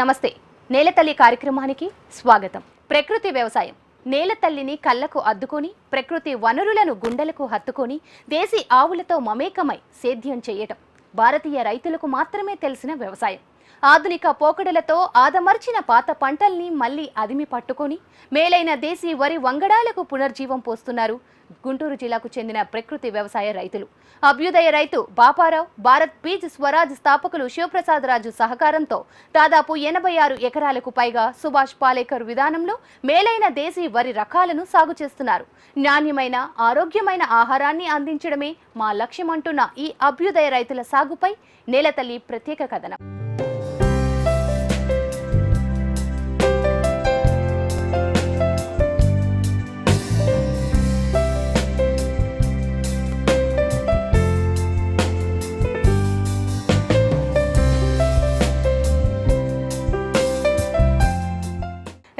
నమస్తే నేలతల్లి కార్యక్రమానికి స్వాగతం. ప్రకృతి వ్యవసాయం నేలతల్లిని కళ్ళకు అద్దుకొని ప్రకృతి వనరులను గుండెలకు హత్తుకొని దేశీ ఆవులతో మమేకమై సేద్యం చేయటం భారతీయ రైతులకు మాత్రమే తెలిసిన వ్యవసాయం. ఆధునిక పోకడలతో ఆదమర్చిన పాత పంటల్ని మళ్లీ అదిమి పట్టుకొని మేలైన దేశీ వరి వంగడాలకు పునర్జీవం పోస్తున్నారు గుంటూరు జిల్లాకు చెందిన ప్రకృతి వ్యవసాయ రైతులు. అభ్యుదయ రైతు బాపారావు, భారత్ బీజ్ స్వరాజ్ స్థాపకులు శివప్రసాద్ రాజు సహకారంతో దాదాపు 86 ఎకరాలకు పైగా సుభాష్ పాలేకర్ విధానంలో మేలైన దేశీ వరి రకాలను సాగు చేస్తున్నారు. నాణ్యమైన ఆరోగ్యమైన ఆహారాన్ని అందించడమే మా లక్ష్యమంటున్న ఈ అభ్యుదయ రైతుల సాగుపై నేలతల్లి ప్రత్యేక కథనం.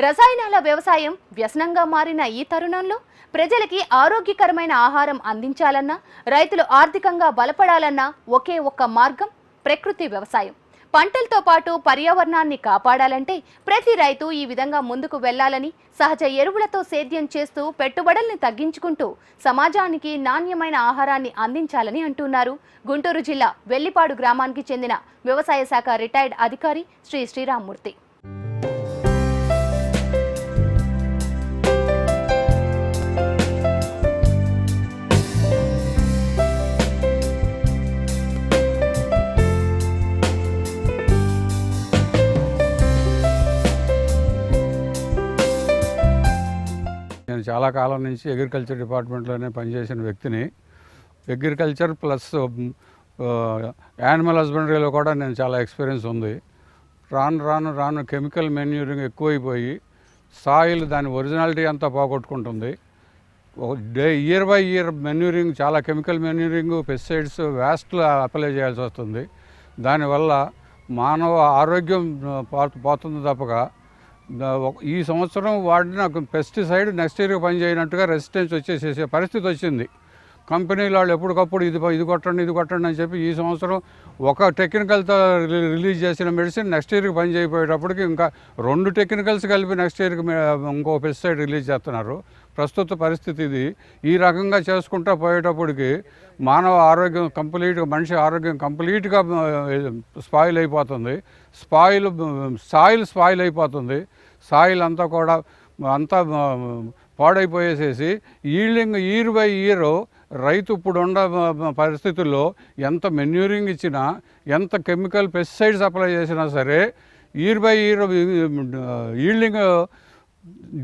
రసాయనాల వ్యవసాయం వ్యసనంగా మారిన ఈ తరుణంలో ప్రజలకి ఆరోగ్యకరమైన ఆహారం అందించాలన్నా, రైతులు ఆర్థికంగా బలపడాలన్నా ఒకే ఒక్క మార్గం ప్రకృతి వ్యవసాయం. పంటలతో పాటు పర్యావరణాన్ని కాపాడాలంటే ప్రతి రైతు ఈ విధంగా ముందుకు వెళ్లాలని, సహజ ఎరువులతో సేద్యం చేస్తూ పెట్టుబడుల్ని తగ్గించుకుంటూ సమాజానికి నాణ్యమైన ఆహారాన్ని అందించాలని అంటున్నారు గుంటూరు జిల్లా వెల్లిపాడు గ్రామానికి చెందిన వ్యవసాయ శాఖ రిటైర్డ్ అధికారి శ్రీ శ్రీరామ్మూర్తి. నేను చాలా కాలం నుంచి అగ్రికల్చర్ డిపార్ట్మెంట్లోనే పనిచేసిన వ్యక్తిని. అగ్రికల్చర్ ప్లస్ యానిమల్ హస్బెండరీలో కూడా నేను చాలా ఎక్స్పీరియన్స్ ఉంది. రాను రాను కెమికల్ మెన్యూరింగ్ ఎక్కువైపోయి సాయిల్ దాని ఒరిజినాలిటీ అంతా పోగొట్టుకుంటుంది. ఇయర్ బై ఇయర్ మెన్యూరింగ్, చాలా కెమికల్ మెన్యూరింగ్, పెస్టిసైడ్స్ వేస్ట్లు అప్లై చేయాల్సి వస్తుంది. దానివల్ల మానవ ఆరోగ్యం పోతుంది తప్పక ఈ సంవత్సరం వాడిన పెస్టిసైడ్ నెక్స్ట్ ఇయర్కి పనిచేయనట్టుగా రెసిస్టెన్స్ వచ్చేసేసే పరిస్థితి వచ్చింది. కంపెనీలు వాళ్ళు ఎప్పటికప్పుడు ఇది కొట్టండి అని చెప్పి ఈ సంవత్సరం ఒక టెక్నికల్తో రిలీజ్ చేసిన మెడిసిన్ నెక్స్ట్ ఇయర్కి పని చేయకపోయేటప్పటికి ఇంకా 2 టెక్నికల్స్ కలిపి నెక్స్ట్ ఇయర్కి ఇంకో పెస్టిసైడ్ రిలీజ్ చేస్తున్నారు. ప్రస్తుత పరిస్థితి ఇది. ఈ రకంగా చేసుకుంటూ పోయేటప్పటికి మానవ ఆరోగ్యం మనిషి ఆరోగ్యం కంప్లీట్గా స్పాయిల్ అయిపోతుంది. సాయిల్ స్పాయిల్ అయిపోతుంది. సాయిల్ అంతా కూడా పాడైపోయేసేసి ఇయర్ బై ఇయర్ రైతు ఇప్పుడు ఉన్న పరిస్థితుల్లో ఎంత మెన్యూరింగ్ ఇచ్చినా, ఎంత కెమికల్ పెస్టిసైడ్స్ అప్లై చేసినా సరే year by year yielding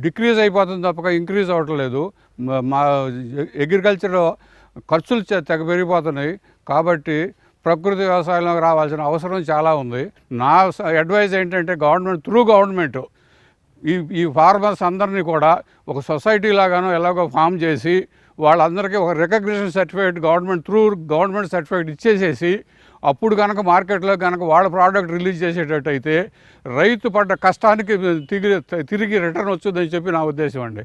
decrease అయిపోతుంది తప్పక ఇంక్రీజ్ అవ్వట్లేదు. మా అగ్రికల్చర్లో ఖర్చులు తెగ పెరిగిపోతున్నాయి. కాబట్టి ప్రకృతి వ్యవసాయంలోకి రావాల్సిన అవసరం చాలా ఉంది. నా అడ్వైజ్ ఏంటంటే గవర్నమెంట్ ఈ ఫార్మర్స్ అందరినీ కూడా ఒక సొసైటీ లాగానో ఎలాగో ఫామ్ చేసి వాళ్ళందరికీ ఒక రికగ్నిషన్ సర్టిఫికేట్ గవర్నమెంట్ సర్టిఫికేట్ ఇచ్చేసేసి అప్పుడు కనుక మార్కెట్లో కనుక వాళ్ళ ప్రోడక్ట్ రిలీజ్ చేసేటట్టయితే రైతు పడ్డ కష్టానికి తిరిగి రిటర్న్ వచ్చిందని చెప్పి నా ఉద్దేశం అండి.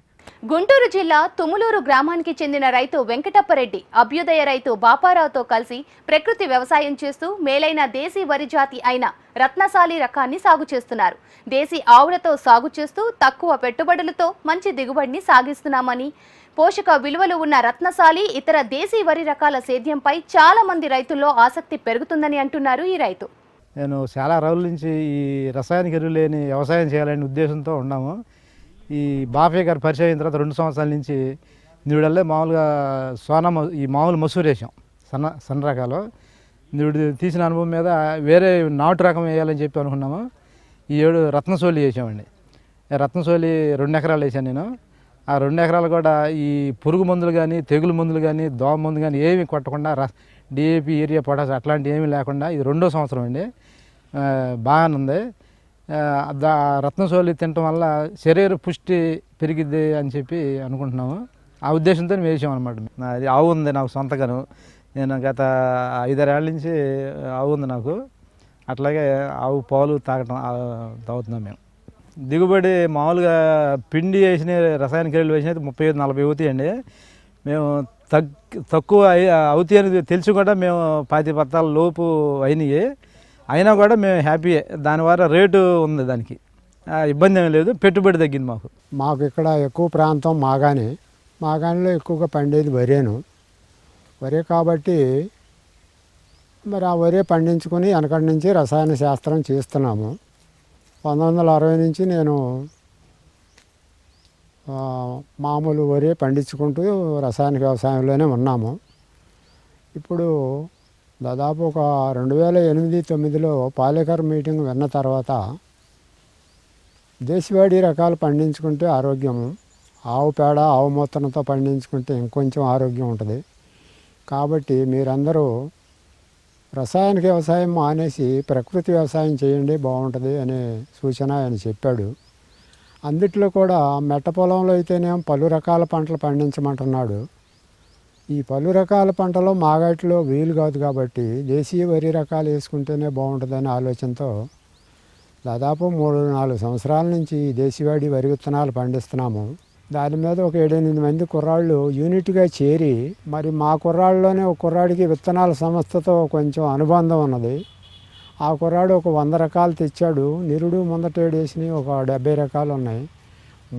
గుంటూరు జిల్లా తుములూరు గ్రామానికి చెందిన రైతు వెంకటప్పరెడ్డి అభ్యుదయ రైతు బాపారావుతో కలిసి ప్రకృతి వ్యవసాయం చేస్తూ మేలైన దేశీ వరి జాతి అయిన రత్నసాలి రకాన్ని సాగు చేస్తున్నారు. దేశీ ఆవులతో సాగు చేస్తూ తక్కువ పెట్టుబడులతో మంచి దిగుబడిని సాగిస్తున్నామని, పోషక విలువలు ఉన్న రత్నసాలి ఇతర దేశీ వరి రకాల సేద్యంపై చాలా మంది రైతుల్లో ఆసక్తి పెరుగుతుందని అంటున్నారు ఈ రైతు. నేను చాలా రోజుల నుంచి ఈ రసాయనిక ఎరువులు లేని వ్యవసాయం చేయాలనే ఉద్దేశంతో ఉన్నాము. ఈ బాపయ్య గారు పరిచయం అయిన తర్వాత 2 సంవత్సరాల నుంచి నిరుడల్లే మామూలుగా ఈ మామూలు మసూరు వేసాం, సన్న రకాలు. నిరుడు తీసిన అనుభవం మీద వేరే నాటు రకం వేయాలని చెప్పి అనుకున్నాము. ఈ 7 రత్నసోలి వేసామండి. రత్నసోలి 2 ఎకరాలు వేసాను నేను. ఆ 2 ఎకరాలు కూడా ఈ పురుగు మందులు కానీ, తెగులు మందులు కానీ, దోమ మందు కానీ ఏమి కొట్టకుండా డిఏపి, యూరియా, పొటాష్ అట్లాంటివి ఏమీ లేకుండా ఇది 2వ సంవత్సరం అండి. బాగానే ఉంది. రత్నసోలి తినటం వల్ల శరీర పుష్టి పెరిగిద్ది అని చెప్పి అనుకుంటున్నాము. ఆ ఉద్దేశంతో వేసాం అనమాట. అది ఆవు ఉంది నాకు సొంతగాను. నేను గత 5-6 ఏళ్ళ నుంచి ఆవు ఉంది నాకు. అట్లాగే ఆవు పాలు తాగుతున్నాం మేము. దిగుబడి మామూలుగా పిండి వేసిన రసాయనిక ఎరువులు వేసినది 35-40 అవుతాయండి. మేము తక్కువ అవుతాయి అని తెలిసి కూడా మేము 10 పత్తాల లోపు అయినాయి. అయినా కూడా మేము హ్యాపీయే. దానివల్ల రేటు ఉంది దానికి, ఇబ్బంది ఏమీ లేదు, పెట్టుబడి తగ్గింది మాకు. మాకు ఇక్కడ ఎక్కువ ప్రాంతం మాగాణిలో ఎక్కువగా పండేది వరేను. వరే కాబట్టి మరి ఆ వరే పండించుకొని వెనకటి నుంచి రసాయన శాస్త్రం చేస్తున్నాము. 1960 నుంచి నేను మామూలు వరే పండించుకుంటూ రసాయనిక వ్యవసాయంలోనే ఉన్నాము. ఇప్పుడు దాదాపు ఒక 2008-9లో పాలేకర్ మీటింగ్ విన్న తర్వాత దేశవాళీ రకాలు పండించుకుంటే ఆరోగ్యము, ఆవు పేడ ఆవు మూత్రంతో పండించుకుంటే ఇంకొంచెం ఆరోగ్యం ఉంటుంది. కాబట్టి మీరందరూ రసాయనిక వ్యవసాయం మానేసి ప్రకృతి వ్యవసాయం చేయండి, బాగుంటుంది అనే సూచన ఆయన చెప్పాడు. అందుట్లో కూడా మెట్ట పొలంలో అయితేనేమో పలు రకాల పంటలు పండించమంటున్నాడు. ఈ పలు రకాల పంటలో మాగాటిలో వీలు కాదు కాబట్టి దేశీయ వరి రకాలు వేసుకుంటేనే బాగుంటుందనే ఆలోచనతో దాదాపు 3-4 సంవత్సరాల నుంచి దేశీవాడి వరి విత్తనాలు పండిస్తున్నాము. దాని మీద ఒక 7-8 మంది కుర్రాళ్ళు యూనిట్గా చేరి, మరి మా కుర్రాళ్ళలోనే ఒక కుర్రాడికి విత్తనాల సంస్థతో కొంచెం అనుబంధం ఉన్నది. ఆ కుర్రాడు ఒక 100 రకాలు తెచ్చాడు. నిరుడు ముందటేడు వేసినవి ఒక 70 రకాలు ఉన్నాయి.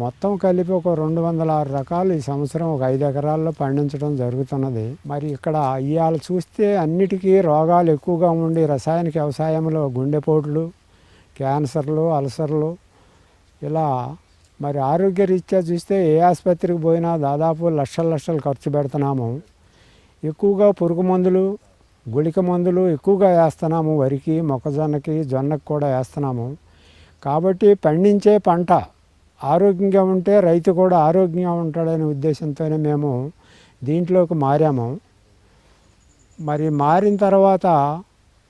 మొత్తం కలిపి ఒక 206 రకాలు ఈ సంవత్సరం ఒక 5 ఎకరాల్లో పండించడం జరుగుతున్నది. మరి ఇక్కడ ఇవాళ చూస్తే అన్నిటికీ రోగాలు ఎక్కువగా ఉండి రసాయనిక వ్యవసాయంలో గుండెపోట్లు, క్యాన్సర్లు, అల్సర్లు ఇలా మరి ఆరోగ్యరీత్యా చూస్తే ఏ ఆసుపత్రికి పోయినా దాదాపు లక్షలు ఖర్చు పెడుతున్నాము. ఎక్కువగా పురుగు మందులు, గుళిక మందులు ఎక్కువగా వేస్తున్నాము. వరికి, మొక్కజొన్నకి, జొన్నకి కూడా వేస్తున్నాము. కాబట్టి పండించే పంట ఆరోగ్యంగా ఉంటే రైతు కూడా ఆరోగ్యంగా ఉంటాడనే ఉద్దేశంతోనే మేము దీంట్లోకి మారాము. మరి మారిన తర్వాత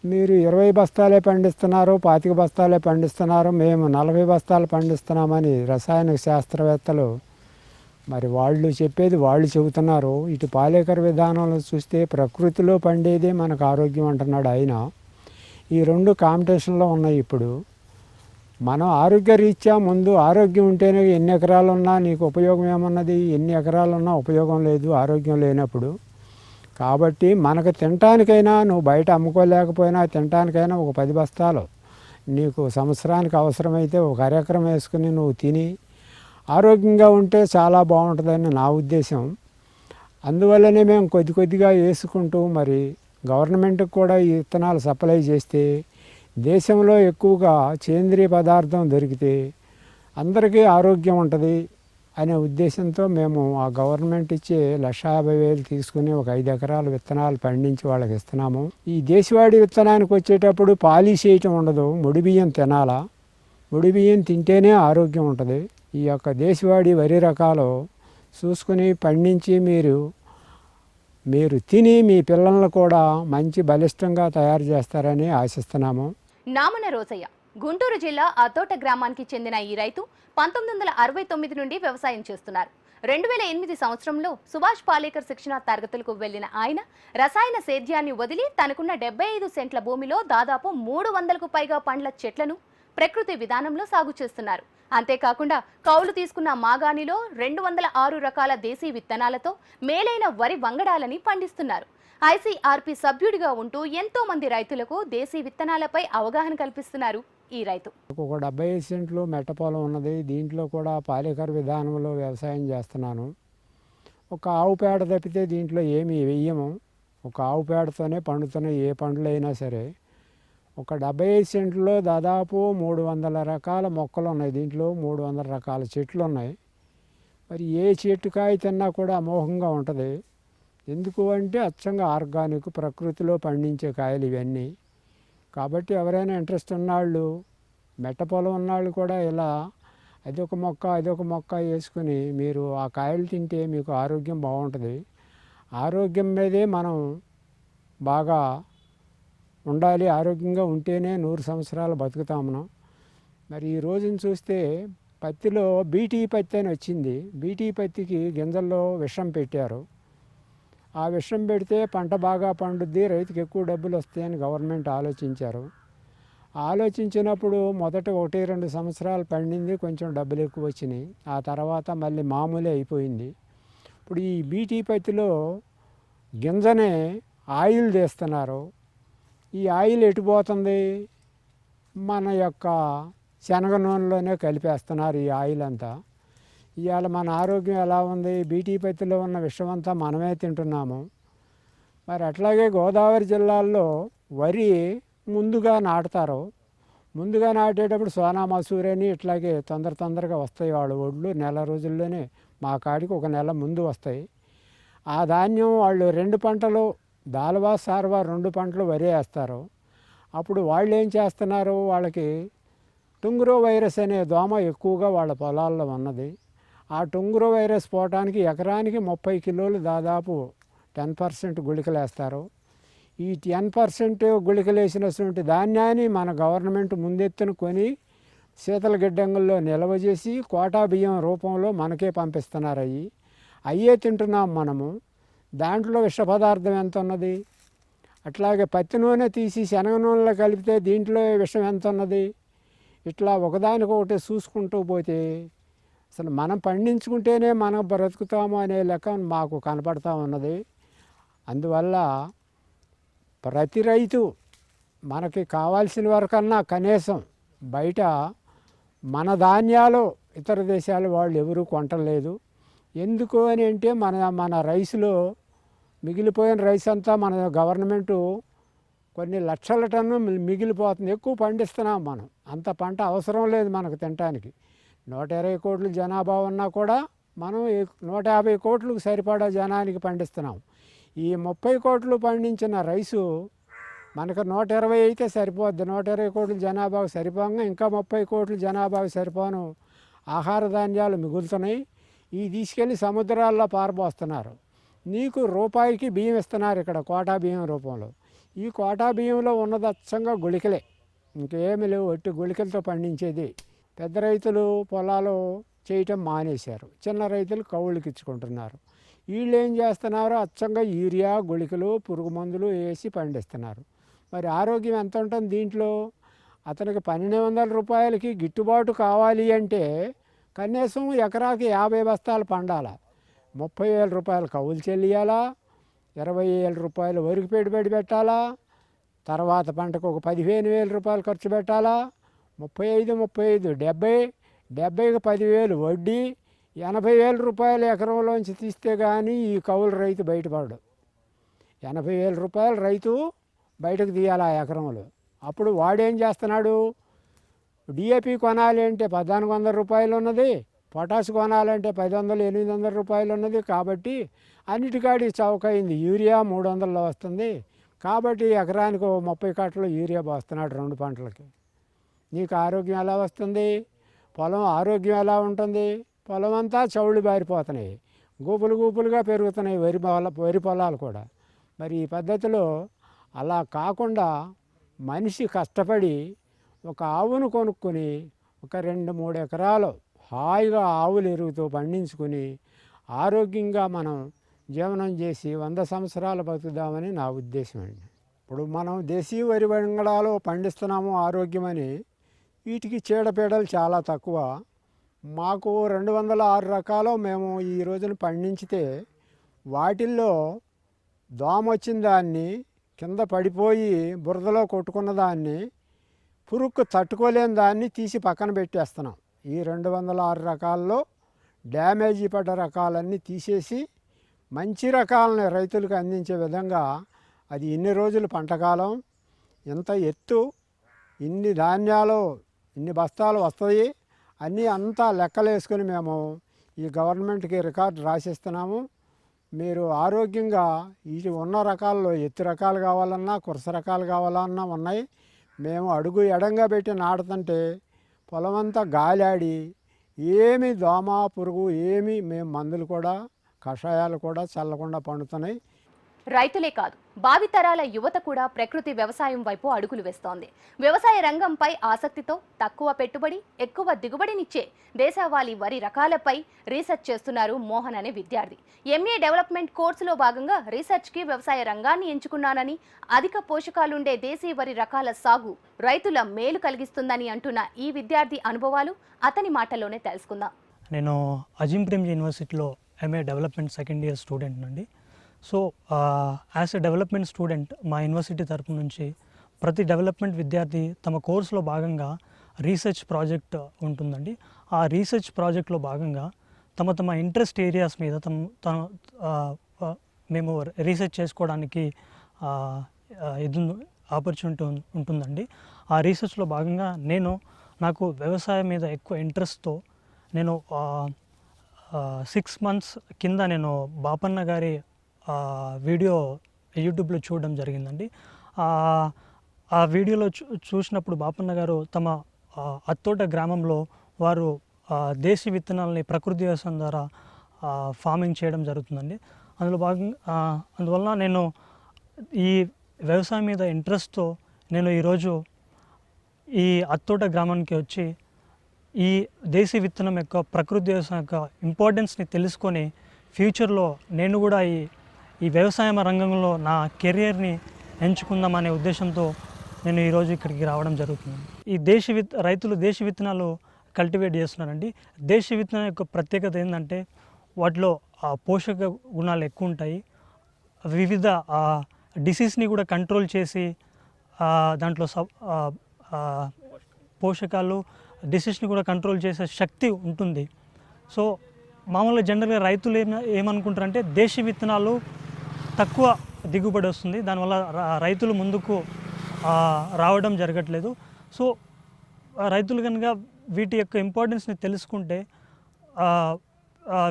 మీరు 20 బస్తాలే పండిస్తున్నారు, 25 బస్తాలే పండిస్తున్నారు, మేము 40 బస్తాలు పండిస్తున్నామని రసాయనిక శాస్త్రవేత్తలు మరి వాళ్ళు చెప్పేది వాళ్ళు చెబుతున్నారు. ఇటు పాలేకర్ విధానంలో చూస్తే ప్రకృతిలో పండేదే మనకు ఆరోగ్యం అంటున్నాడు ఆయన. ఈ రెండు కాంపిటీషన్లో ఉన్నాయి. ఇప్పుడు మనం ఆరోగ్యరీత్యా ముందు ఆరోగ్యం ఉంటేనే ఎన్ని ఎకరాలు ఉన్నా నీకు ఉపయోగం ఏమన్నది, ఎన్ని ఎకరాలు ఉన్నా ఉపయోగం లేదు ఆరోగ్యం లేనప్పుడు. కాబట్టి మనకు తినటానికైనా నువ్వు బయట అమ్ముకోలేకపోయినా తినటానికైనా ఒక 10 బస్తాలు నీకు సంవత్సరానికి అవసరమైతే ఒక అరెకరం వేసుకుని నువ్వు తిని ఆరోగ్యంగా ఉంటే చాలా బాగుంటుందని నా ఉద్దేశం. అందువల్లనే మేము కొద్దిగా వేసుకుంటూ మరి గవర్నమెంట్కి కూడా ఈ విత్తనాలు సప్లై చేస్తే దేశంలో ఎక్కువగా సేంద్రియ పదార్థం దొరికితే అందరికీ ఆరోగ్యం ఉంటుంది అనే ఉద్దేశంతో మేము ఆ గవర్నమెంట్ ఇచ్చే 1,50,000 తీసుకుని ఒక 5 ఎకరాల విత్తనాలు పండించి వాళ్ళకి ఇస్తున్నాము. ఈ దేశవాళీ విత్తనానికి వచ్చేటప్పుడు పాలిష్ చేయటం ఉండదు, ముడి బియ్యం తినాలా, ముడి బియ్యం తింటేనే ఆరోగ్యం ఉంటుంది. ఈ యొక్క దేశవాళీ వరి రకాలు చూసుకుని పండించి మీరు తిని మీ పిల్లలను కూడా మంచి బలిష్టంగా తయారు చేస్తారని ఆశిస్తున్నాము. నామన రోసయ్య గుంటూరు జిల్లా అతోట గ్రామానికి చెందిన ఈ రైతు 1969 నుండి వ్యవసాయం చేస్తున్నారు. 2008 సంవత్సరంలో సుభాష్ పాలేకర్ శిక్షణ తరగతులకు వెళ్లిన ఆయన రసాయన సేద్యాన్ని వదిలి తనకున్న 75 సెంట్ల భూమిలో దాదాపు 300కు పైగా పండ్ల చెట్లను ప్రకృతి విధానంలో సాగు చేస్తున్నారు. అంతేకాకుండా కౌలు తీసుకున్న మాగాణిలో 206 రకాల దేశీ విత్తనాలతో మేలైన వరి వంగడాలని పండిస్తున్నారు. ఐసీఆర్పీ సభ్యుడిగా ఉంటూ ఎంతో మంది రైతులకు దేశీ విత్తనాలపై అవగాహన కల్పిస్తున్నారు ఈ రైతు. ఒక 75 సెంట్లు మెట్ట పొలం ఉన్నది. దీంట్లో కూడా పాలేకర్ విధానంలో వ్యవసాయం చేస్తున్నాను. ఒక ఆవు పేడ తప్పితే దీంట్లో ఏమీ వెయ్యము. ఒక ఆవు పేడతోనే పండుతున్న ఏ పండ్లైనా సరే. ఒక 75 సెంట్లో దాదాపు 300 రకాల మొక్కలు ఉన్నాయి. దీంట్లో 300 రకాల చెట్లు ఉన్నాయి. మరి ఏ చెట్టుకాయ తిన్నా కూడా అమోఘంగా ఉంటుంది. ఎందుకు అంటే అచ్చంగా ఆర్గానిక్ ప్రకృతిలో పండించే కాయలు ఇవన్నీ. కాబట్టి ఎవరైనా ఇంట్రెస్ట్ ఉన్నవాళ్ళు, మెట్ట పొలం ఉన్నవాళ్ళు కూడా ఇలా అదొక మొక్క వేసుకుని మీరు ఆ కాయలు తింటే మీకు ఆరోగ్యం బాగుంటుంది. ఆరోగ్యం మీదే మనం బాగా ఉండాలి. ఆరోగ్యంగా ఉంటేనే 100 సంవత్సరాలు బతుకుతాం మనం. మరి ఈ రోజున చూస్తే పత్తిలో బీటీ పత్తి అని వచ్చింది. బీటీ పత్తికి గింజల్లో విషం పెట్టారు. ఆ విషం పెడితే పంట బాగా పండుద్ది, రైతుకి ఎక్కువ డబ్బులు వస్తాయని గవర్నమెంట్ ఆలోచించారు. ఆలోచించినప్పుడు మొదట 1-2 సంవత్సరాలు పండింది, కొంచెం డబ్బులు ఎక్కువ వచ్చినాయి. ఆ తర్వాత మళ్ళీ మామూలే అయిపోయింది. ఇప్పుడు ఈ బీటీ పత్తిలో గింజనే ఆయిల్ తీస్తున్నారు. ఈ ఆయిల్ ఎటు పోతుంది? మన యొక్క శనగ నూనెలోనే కలిపేస్తున్నారు ఈ ఆయిల్ అంతా. ఇవాళ మన ఆరోగ్యం ఎలా ఉంది? బీటీ పత్తిలో ఉన్న విషమంతా మనమే తింటున్నాము. మరి అట్లాగే గోదావరి జిల్లాల్లో వరి ముందుగా నాటుతారు. ముందుగా నాటేటప్పుడు సోనా మసూరి అని ఇట్లాగే తొందరగా వస్తాయి వాళ్ళు ఒడ్లు. నెల రోజుల్లోనే మా కాడికి ఒక నెల ముందు వస్తాయి. ఆ ధాన్యం వాళ్ళు 2 పంటలు దాల్వా సార్వా 2 పంటలు వరి వేస్తారు. అప్పుడు వాళ్ళు ఏం చేస్తున్నారు? వాళ్ళకి టుంగురో వైరస్ అనే దోమ ఎక్కువగా వాళ్ళ పొలాల్లో ఉన్నది. ఆ టుంగురో వైరస్ పోవటానికి ఎకరానికి 30 కిలోలు దాదాపు 10% గుళికలు వేస్తారు. ఈ 10% గుళికలు వేసినటువంటి ధాన్యాన్ని మన గవర్నమెంట్ ముందెత్తున కొని శీతల గిడ్డంగుల్లో నిల్వ చేసి కోటా బియ్యం రూపంలో మనకే పంపిస్తున్నారు. అయ్యే తింటున్నాం మనము. దాంట్లో విష పదార్థం ఎంత ఉన్నది? అట్లాగే పత్తి నూనె తీసి శనగ నూనెలో కలిపితే దీంట్లో విషం ఎంత ఉన్నది? ఇట్లా ఒకదానికొకటి చూసుకుంటూ పోతే అసలు మనం పండించుకుంటేనే మనం బ్రతుకుతాము అనే లెక్క మాకు కనపడతా ఉన్నది. అందువల్ల ప్రతి రైతు మనకి కావాల్సిన వరకన్నా కనీసం బయట మన ధాన్యాలు ఇతర దేశాల వాళ్ళు ఎవరూ కొంటలేదు. ఎందుకు అని అంటే మన రైస్లో మిగిలిపోయిన రైస్ అంతా మన గవర్నమెంటు కొన్ని లక్షల టన్ను మిగిలిపోతుంది. ఎక్కువ పండిస్తున్నాం మనం. అంత పంట అవసరం లేదు మనకు తినటానికి. 120 కోట్ల జనాభా ఉన్నా కూడా మనం 150 కోట్లకు సరిపడా జనానికి పండిస్తున్నాం. ఈ 30 కోట్లు పండించిన రైసు మనకు 120 అయితే సరిపోద్ది. 120 కోట్ల జనాభాకు సరిపోగా ఇంకా 30 కోట్ల జనాభాకు సరిపోను ఆహార ధాన్యాలు మిగులుతున్నాయి. ఈ తీసుకెళ్ళి సముద్రాల్లో పారబోస్తున్నారు. నీకు రూపాయికి బియ్యం ఇస్తున్నారు ఇక్కడ కోటా బియ్యం రూపంలో. ఈ కోటా బియ్యంలో ఉన్నది అచ్చంగా గుళికలే, ఇంకేమీ లేవు. ఒట్టి గుళికలతో పండించేది. పెద్ద రైతులు పొలాలు చేయటం మానేశారు. చిన్న రైతులు కౌళ్ళకి ఇచ్చుకుంటున్నారు. వీళ్ళు ఏం చేస్తున్నారు? అచ్చంగా యూరియా గుళికలు పురుగు మందులు వేసి పండిస్తున్నారు. మరి ఆరోగ్యం ఎంత ఉంటుంది దీంట్లో? అతనికి 1200 రూపాయలకి గిట్టుబాటు కావాలి అంటే కనీసం ఎకరాకి 50 బస్తాలు పండాలా. 30,000 రూపాయలు కౌలు చెల్లియాలా, 20,000 రూపాయలు వరికి పెట్టుబడి పెట్టాలా, తర్వాత పంటకు ఒక 15,000 రూపాయలు ఖర్చు పెట్టాలా, 35 70కి 10,000 వడ్డీ, 80,000 రూపాయలు ఎకరంలోంచి తీస్తే కానీ ఈ కౌలు రైతు బయటపడడు. 80,000 రూపాయలు రైతు బయటకు తీయాలి ఆ ఎకరంలో. అప్పుడు వాడేం చేస్తున్నాడు? డిఏపి కొనాలి అంటే 1,400 రూపాయలు ఉన్నది, పొటాష్ కొనాలంటే 1000-800 రూపాయలు ఉన్నది. కాబట్టి అన్నిటికాడి చౌకైంది. యూరియా 300లో వస్తుంది. కాబట్టి ఎకరానికి 30 కట్టలు యూరియా పోస్తున్నాడు 2 పంటలకి. నీకు ఆరోగ్యం ఎలా వస్తుంది? పొలం ఆరోగ్యం ఎలా ఉంటుంది? పొలం అంతా చౌళ్ళు బారిపోతున్నాయి, గూపులుగా పెరుగుతున్నాయి వరి పొలాలు కూడా. మరి ఈ పద్ధతిలో అలా కాకుండా మనిషి కష్టపడి ఒక ఆవును కొనుక్కొని ఒక 2-3 ఎకరాలు హాయిగా ఆవులు ఎరువుతో పండించుకొని ఆరోగ్యంగా మనం జీవనం చేసి 100 సంవత్సరాలు బతుకుదామని నా ఉద్దేశం అండి. ఇప్పుడు మనం దేశీయ వరి వంగడాలు పండిస్తున్నాము ఆరోగ్యమని. వీటికి చీడపీడలు చాలా తక్కువ. మాకు 206 రకాలు మేము ఈ రోజున పండించితే వాటిల్లో దోమ వచ్చిన దాన్ని, కింద పడిపోయి బురదలో కొట్టుకున్న దాన్ని, పురుక్కు తట్టుకోలేని దాన్ని తీసి పక్కన పెట్టేస్తున్నాం. ఈ 206 రకాల్లో డ్యామేజీ పడ్డ రకాలన్నీ తీసేసి మంచి రకాలని రైతులకు అందించే విధంగా అది ఇన్ని రోజులు పంటకాలం, ఇంత ఎత్తు, ఇన్ని ధాన్యాలు, ఇన్ని బస్తాలు వస్తాయి అన్నీ అంతా లెక్కలు వేసుకొని మేము ఈ గవర్నమెంట్కి రికార్డు రాసిస్తున్నాము. మీరు ఆరోగ్యంగా ఇది ఉన్న రకాల్లో ఎత్తు రకాలు కావాలన్నా కురస రకాలు కావాలన్నా ఉన్నాయి. మేము అడుగు ఎడంగా పెట్టి నాటుతుంటే పొలమంతా గాలాడి ఏమి దోమ పురుగు ఏమి మేము మందులు కూడా కషాయాలు కూడా చల్లకుండా పండుతున్నాయి. రైతులే కాదు, భావితరాల యువత కూడా ప్రకృతి వ్యవసాయం వైపు అడుగులు వేస్తోంది. వ్యవసాయ రంగంపై ఆసక్తితో తక్కువ పెట్టుబడి ఎక్కువ దిగుబడినిచ్చే దేశవాళీ వరి రకాలపై రీసెర్చ్ చేస్తున్నారు మోహన్ అనే విద్యార్థి. ఎంఏ డెవలప్మెంట్ కోర్సులో భాగంగా రీసెర్చ్కి వ్యవసాయ రంగాన్ని ఎంచుకున్నానని, అధిక పోషకాలుండే దేశీ వరి రకాల సాగు రైతుల మేలు కలిగిస్తుందని అంటున్న ఈ విద్యార్థి అనుభవాలు అతని మాటల్లోనే తెలుసుకుందాం. నేను అజిమ్ ప్రేమ్జీ యూనివర్సిటీలో MA development second year student నుండి. So as a development student మా యూనివర్సిటీ తరపు నుంచి ప్రతి డెవలప్మెంట్ విద్యార్థి తమ కోర్సులో భాగంగా రీసెర్చ్ ప్రాజెక్ట్ ఉంటుందండి. ఆ రీసెర్చ్ ప్రాజెక్ట్లో భాగంగా తమ ఇంట్రెస్ట్ ఏరియాస్ మీద మేము రీసెర్చ్ చేసుకోవడానికి ఇది ఆపర్చునిటీ ఉంటుందండి. ఆ రీసెర్చ్లో భాగంగా నాకు వ్యవసాయం మీద ఎక్కువ ఇంట్రెస్ట్తో నేను 6 months కింద నేను బాపన్న గారి వీడియో యూట్యూబ్లో చూడడం జరిగిందండి. ఆ వీడియోలో చూసినప్పుడు బాపన్న గారు తమ అత్తోట గ్రామంలో వారు దేశీ విత్తనాలని ప్రకృతి వ్యవసాయం ద్వారా ఫార్మింగ్ చేయడం జరుగుతుందండి. అందువల్ల నేను ఈ వ్యవసాయం మీద ఇంట్రెస్ట్తో నేను ఈరోజు ఈ అత్తోట గ్రామానికి వచ్చి ఈ దేశీ విత్తనం యొక్క ప్రకృతి వ్యవసాయం యొక్క ఇంపార్టెన్స్ని తెలుసుకొని ఫ్యూచర్లో నేను కూడా ఈ వ్యవసాయ రంగంలో నా కెరియర్ని ఎంచుకుందామనే ఉద్దేశంతో నేను ఈరోజు ఇక్కడికి రావడం జరుగుతుంది. ఈ రైతులు దేశీ విత్తనాలు కల్టివేట్ చేస్తున్నారండి. దేశీ విత్తనం యొక్క ప్రత్యేకత ఏంటంటే వాటిలో పోషక గుణాలు ఎక్కువ ఉంటాయి. వివిధ డిసీజ్ని కూడా కంట్రోల్ చేసి దాంట్లో పోషకాలు డిసీజ్ని కూడా కంట్రోల్ చేసే శక్తి ఉంటుంది. సో మామూలుగా జనరల్గా రైతులు ఏమనుకుంటారంటే దేశీ విత్తనాలు తక్కువ దిగుబడి వస్తుంది, దానివల్ల రైతులు ముందుకు రావడం జరగట్లేదు. సో రైతులు కనుక వీటి యొక్క ఇంపార్టెన్స్ని తెలుసుకుంటే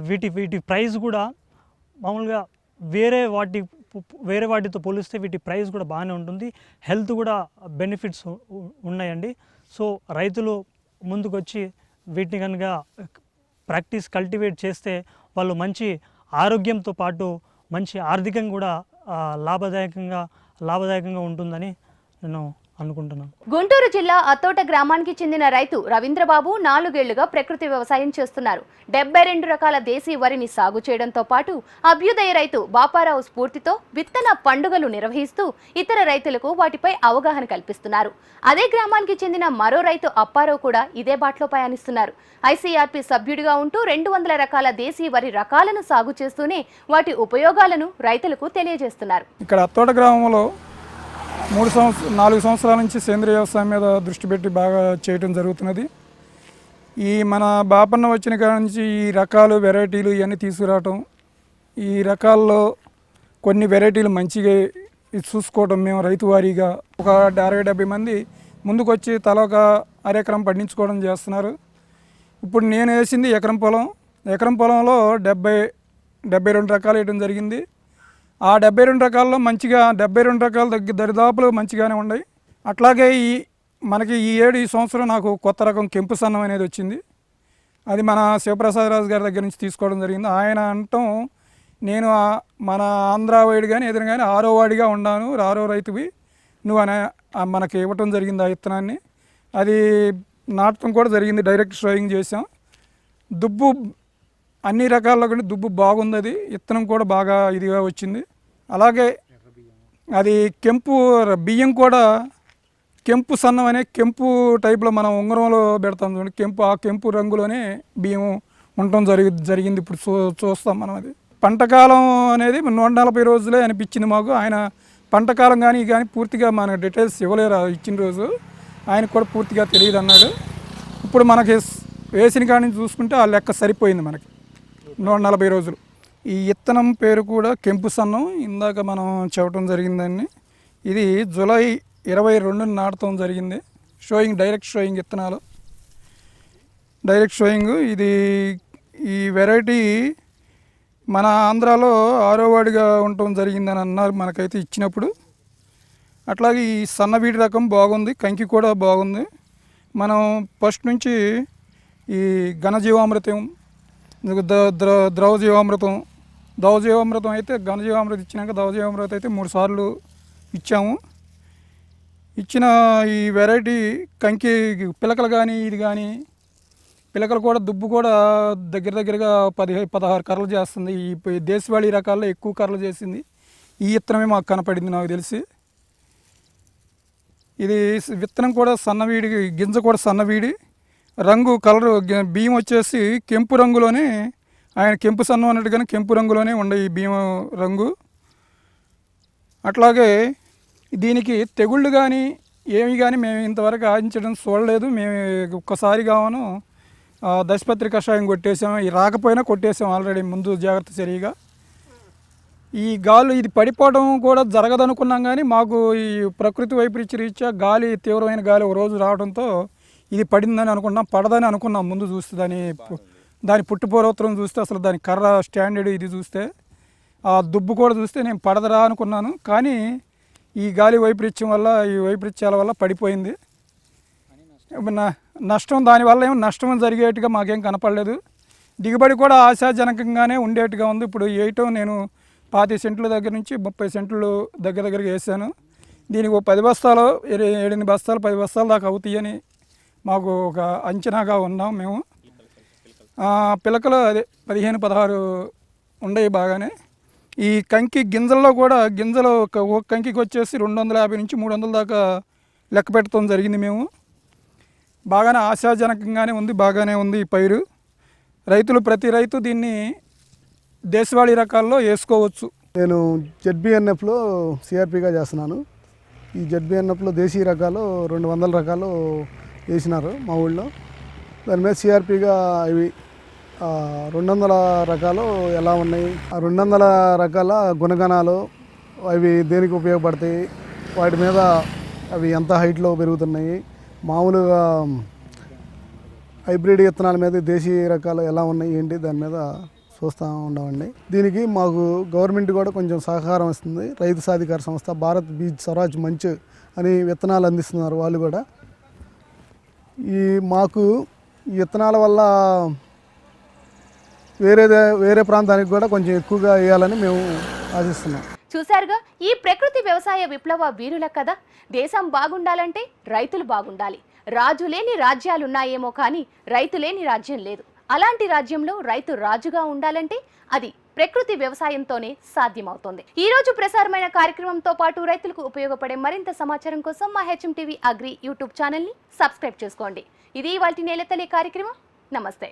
వీటి ప్రైస్ కూడా మామూలుగా వేరే వాటితో పోలిస్తే వీటి ప్రైస్ కూడా బాగానే ఉంటుంది. హెల్త్ కూడా బెనిఫిట్స్ ఉన్నాయండి. సో రైతులు ముందుకొచ్చి వీటిని కనుక కల్టివేట్ చేస్తే వాళ్ళు మంచి ఆరోగ్యంతో పాటు మంచి ఆర్థికంగా కూడా లాభదాయకంగా ఉంటుందని నేను అనుకుంటున్నాను. గుంటూరు జిల్లా అత్తోట గ్రామానికి చెందిన రైతు రవీంద్రబాబు 4 ఏళ్లుగా ప్రకృతి వ్యవసాయం చేస్తున్నారు. 72 రకాల దేశీ వరిని సాగు చేయడంతో పాటు అభ్యుదయ రైతు బాపారావు స్ఫూర్తితో విత్తన పండుగలు నిర్వహిస్తూ ఇతర రైతులకు వాటిపై అవగాహన కల్పిస్తున్నారు. అదే గ్రామానికి చెందిన మరో రైతు అప్పారావు కూడా ఇదే బాటలో పయనిస్తున్నారు. ఐసీఆర్పీ సభ్యుడిగా ఉంటూ 200 రకాల దేశీ వరి రకాలను సాగు చేస్తూనే వాటి ఉపయోగాలను రైతులకు తెలియజేస్తున్నారు. ఇక్కడ అత్తోట గ్రామంలో 4 సంవత్సరాల నుంచి సేంద్రీయ వ్యవసాయం మీద దృష్టి పెట్టి బాగా చేయటం జరుగుతున్నది. ఈ మన బాపన్న వచ్చిన కాడ నుంచి ఈ రకాలు వెరైటీలు ఇవన్నీ తీసుకురావటం, ఈ రకాల్లో కొన్ని వెరైటీలు మంచిగా చూసుకోవటం మేము రైతు వారీగా ఒక 60-70 మంది ముందుకు వచ్చి తల ఒక అరెకరం పండించుకోవడం చేస్తున్నారు. ఇప్పుడు నేను వేసింది ఎకరం పొలంలో 72 రకాలు వేయడం జరిగింది. ఆ 72 రకాల్లో మంచిగా 72 రకాలు దరిదాపులు మంచిగానే ఉన్నాయి. అట్లాగే మనకి ఈ సంవత్సరం నాకు కొత్త రకం కెంపు సన్నం అనేది వచ్చింది. అది మన శివప్రసాద్ రాజు గారి దగ్గర నుంచి తీసుకోవడం జరిగింది. ఆయన అంటాం నేను మన ఆంధ్రా వైడ్ కానీ ఏదైనా కానీ 6వ వాడిగా ఉన్నాను, 6వ రైతువి నువ్వు మనకి ఇవ్వటం జరిగింది ఆ విత్తనాన్ని. అది నాటడం కూడా జరిగింది, డైరెక్ట్ స్ట్రైయింగ్ చేసాం. దుబ్బు అన్ని రకాల్లో కూడా దుబ్బు బాగుంది, అది విత్తనం కూడా బాగా ఇదిగా వచ్చింది. అలాగే అది బియ్యం కూడా కెంపు సన్నం అనే కెంపు టైప్లో మనం ఉంగరంలో పెడతాం చూడండి, ఆ కెంపు రంగులోనే బియ్యం ఉండటం జరిగింది. ఇప్పుడు చూస్తాం మనం. అది పంటకాలం అనేది 140 రోజులే అనిపించింది మాకు. ఆయన పంటకాలం కానీ పూర్తిగా మన డీటెయిల్స్ ఇవ్వలేరు ఇచ్చిన రోజు, ఆయనకు కూడా పూర్తిగా తెలియదు అన్నాడు. ఇప్పుడు మనకి వేసిన కాడి నుంచి చూసుకుంటే ఆ లెక్క సరిపోయింది మనకి 140 రోజులు. ఈ విత్తనం పేరు కూడా కెంపు సన్నం, ఇందాక మనం చెప్పడం జరిగిందండి. ఇది జూలై 22 నాటడం జరిగింది. డైరెక్ట్ షోయింగ్ విత్తనాలు, డైరెక్ట్ షోయింగ్. ఈ వెరైటీ మన ఆంధ్రాలో 6వ వాడిగా ఉండటం జరిగిందని అన్నారు మనకైతే ఇచ్చినప్పుడు. అట్లాగే ఈ సన్నబీడి రకం బాగుంది, కంకి కూడా బాగుంది. మనం ఫస్ట్ నుంచి ఈ ఘనజీవామృతం, ద్రవజీవామృతం అయితే ఘనజీవామృతం ఇచ్చినాక ద్రవజీవామృతం అయితే 3 సార్లు ఇచ్చాము. ఇచ్చిన ఈ వెరైటీ కంకి పిలకలు కానీ పిలకలు కూడా దుబ్బు కూడా దగ్గరగా 16 కర్రలు చేస్తుంది. ఈ దేశవాళీ రకాల్లో ఎక్కువ కర్రలు చేసింది ఈ విత్తనమే మాకు కనపడింది నాకు తెలిసి. ఇది విత్తనం కూడా సన్నవీడి, గింజ కూడా సన్నవీడి, రంగు కలరు బియ్యం వచ్చేసి కెంపు రంగులోనే, ఆయన కెంపు సన్నం అన్నట్టుగానే కెంపు రంగులోనే ఉండే ఈ బియ్యం రంగు. అట్లాగే దీనికి తెగుళ్ళు కానీ ఏమి కానీ మేము ఇంతవరకు ఆశించడం చూడలేదు. మేము ఒక్కసారిగాను దశపత్రి కషాయం కొట్టేసాం, ఈ రాకపోయినా కొట్టేసాం ఆల్రెడీ ముందు జాగ్రత్త చర్యగా. ఈ గాలి ఇది పడిపోవడం కూడా జరగదనుకున్నాం, కానీ మాకు ఈ ప్రకృతి వైపరీత్య రీత్యా గాలి, తీవ్రమైన గాలి ఒక రోజు రావడంతో ఇది పడిందని అనుకున్నాం, పడదని అనుకున్నాం. ముందు చూస్తే దాని పుట్టుపూర్వోత్తరం చూస్తే, అసలు దాని కర్ర స్టాండర్డ్ ఇది చూస్తే, ఆ దుబ్బు కూడా చూస్తే నేను పడదరా అనుకున్నాను. కానీ ఈ గాలి వైపరీత్యం వల్ల, ఈ వైపరీత్యాల వల్ల పడిపోయింది. నష్టం దానివల్ల ఏమో నష్టం జరిగేట్టుగా మాకేం కనపడలేదు. దిగుబడి కూడా ఆశాజనకంగానే ఉండేట్టుగా ఉంది. ఇప్పుడు వేయటం నేను 25 సెంట్ల దగ్గర నుంచి 30 సెంట్లు దగ్గరగా వేసాను. దీనికి ఒక 10 బస్తాలు 7 బస్తాలు 10 బస్తాల దాకా అవుతాయని మాకు ఒక అంచనాగా ఉన్నాం మేము. పిలకలు అదే 15-16 ఉండేవి బాగానే. ఈ కంకి గింజల్లో కూడా గింజలు ఒక కంకికి వచ్చేసి 250 నుంచి 300 దాకా లెక్క పెట్టడం జరిగింది. మేము బాగానే ఆశాజనకంగానే ఉంది, బాగానే ఉంది ఈ పైరు. ప్రతి రైతు దీన్ని దేశవాళీ రకాల్లో వేసుకోవచ్చు. నేను జెడ్బిఎన్ఎఫ్లో సిఆర్పిగా చేస్తున్నాను. ఈ జెడ్బిఎన్ఎఫ్లో దేశీయ రకాలు 200 రకాలు వేసినారు మా ఊళ్ళో. దాని మీద సిఆర్పిగా ఇవి 200 రకాలు ఎలా ఉన్నాయి, ఆ 200 రకాల గుణగణాలు అవి దేనికి ఉపయోగపడతాయి, వాటి మీద అవి ఎంత హైట్లో పెరుగుతున్నాయి, మామూలుగా హైబ్రిడ్ విత్తనాల మీద దేశీయ రకాలు ఎలా ఉన్నాయి ఏంటి దాని మీద చూస్తూ ఉండవండి. దీనికి మాకు గవర్నమెంట్ కూడా కొంచెం సహకారం ఇస్తుంది. రైతు సాధికార సంస్థ, భారత్ బీజ్ స్వరాజ్ మంచ్ అని విత్తనాలు అందిస్తున్నారు వాళ్ళు కూడా. మాకు ఈ విత్తనాల వల్ల వేరే ప్రాంతానికి కూడా కొంచెం ఎక్కువగా వేయాలని మేము ఆశిస్తున్నాం. చూశారుగా ఈ ప్రకృతి వ్యవసాయ విప్లవ వీరుల కథ. దేశం బాగుండాలంటే రైతులు బాగుండాలి. రాజు లేని రాజ్యాలున్నాయేమో కానీ రైతు లేని రాజ్యం లేదు. అలాంటి రాజ్యంలో రైతు రాజుగా ఉండాలంటే అది ప్రకృతి వ్యవసాయంతోనే సాధ్యమవుతుంది. ఈ రోజు ప్రసారమైన కార్యక్రమంతో పాటు రైతులకు ఉపయోగపడే మరింత సమాచారం కోసం మా HMTV అగ్రి యూట్యూబ్ ఛానల్ని సబ్స్క్రైబ్ చేసుకోండి. ఇది ఇవాల్టి నేలతల్లి కార్యక్రమం. నమస్తే.